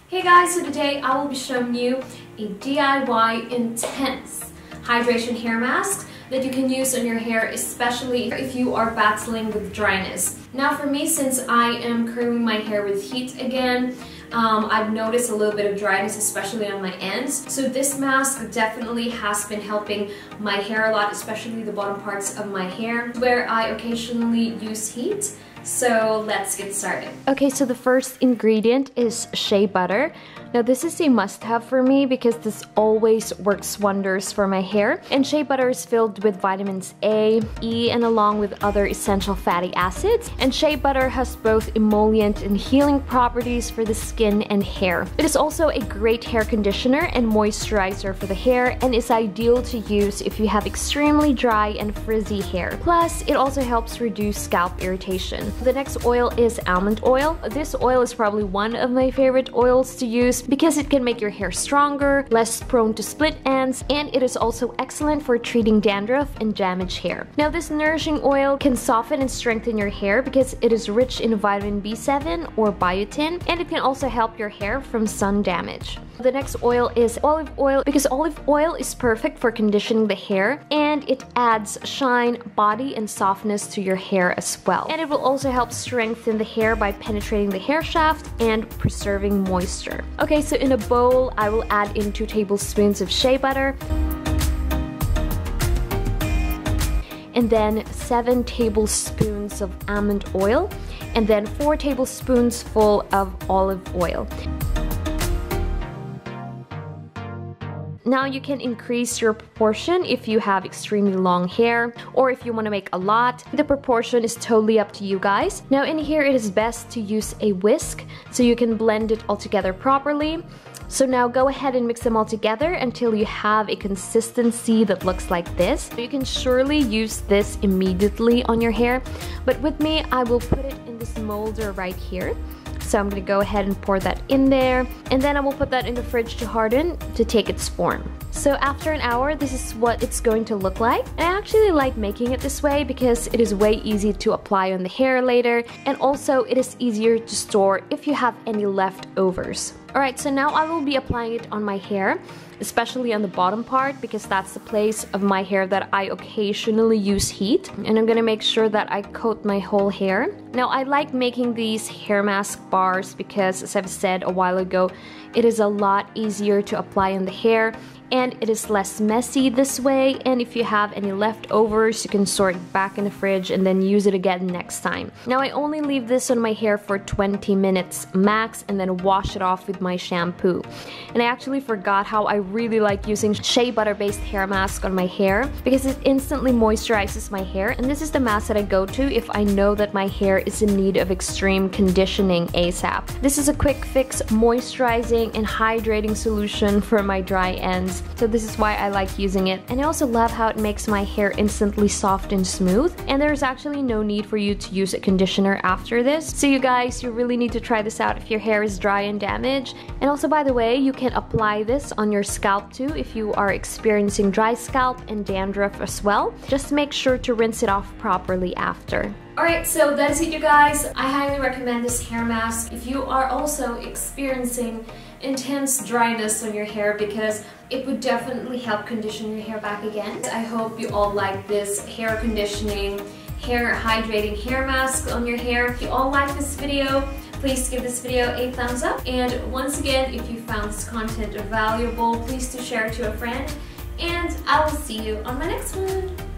Hey guys, so today I will be showing you a DIY intense hydration hair mask that you can use on your hair, especially if you are battling with dryness. Now for me, since I am curling my hair with heat again, I've noticed a little bit of dryness, especially on my ends. So this mask definitely has been helping my hair a lot, especially the bottom parts of my hair where I occasionally use heat. So let's get started. Okay, so the first ingredient is shea butter. Now this is a must-have for me because this always works wonders for my hair. And shea butter is filled with vitamins A, E, and along with other essential fatty acids. And shea butter has both emollient and healing properties for the skin and hair. It is also a great hair conditioner and moisturizer for the hair and is ideal to use if you have extremely dry and frizzy hair. Plus, it also helps reduce scalp irritation. The next oil is almond oil. This oil is probably one of my favorite oils to use because it can make your hair stronger, less prone to split ends, and it is also excellent for treating dandruff and damaged hair. Now this nourishing oil can soften and strengthen your hair because it is rich in vitamin B7 or biotin, and it can also help your hair from sun damage. The next oil is olive oil because olive oil is perfect for conditioning the hair and it adds shine, body, and softness to your hair as well. And it will also help strengthen the hair by penetrating the hair shaft and preserving moisture. Okay, so in a bowl, I will add in 2 tablespoons of shea butter and then 7 tablespoons of almond oil and then 4 tablespoons full of olive oil. Now you can increase your proportion if you have extremely long hair or if you want to make a lot. The proportion is totally up to you guys. Now in here it is best to use a whisk so you can blend it all together properly. So now go ahead and mix them all together until you have a consistency that looks like this. You can surely use this immediately on your hair, but with me I will put it in this molder right here. So I'm going to go ahead and pour that in there, and then I will put that in the fridge to harden to take its form. So after an hour, this is what it's going to look like. And I actually like making it this way because it is way easy to apply on the hair later, and also it is easier to store if you have any leftovers. Alright, so now I will be applying it on my hair, especially on the bottom part because that's the place of my hair that I occasionally use heat. And I'm gonna make sure that I coat my whole hair. Now I like making these hair mask bars because, as I've said a while ago, it is a lot easier to apply on the hair and it is less messy this way, and if you have any leftovers you can store it back in the fridge and then use it again next time. Now I only leave this on my hair for 20 minutes max and then wash it off with my shampoo. And I actually forgot how I really like using shea butter based hair mask on my hair because it instantly moisturizes my hair, and this is the mask that I go to if I know that my hair is in need of extreme conditioning ASAP. This is a quick fix moisturizing and hydrating solution for my dry ends. So this is why I like using it, and I also love how it makes my hair instantly soft and smooth, and there's actually no need for you to use a conditioner after this. So you guys, you really need to try this out if your hair is dry and damaged. And also, by the way, you can apply this on your scalp too if you are experiencing dry scalp and dandruff as well. Just make sure to rinse it off properly after. Alright, so that is it you guys. I highly recommend this hair mask if you are also experiencing intense dryness on your hair because it would definitely help condition your hair back again. I hope you all like this hair conditioning, hair hydrating hair mask on your hair. If you all like this video, please give this video a thumbs up. And once again, if you found this content valuable, please do share it to a friend. And I will see you on my next one.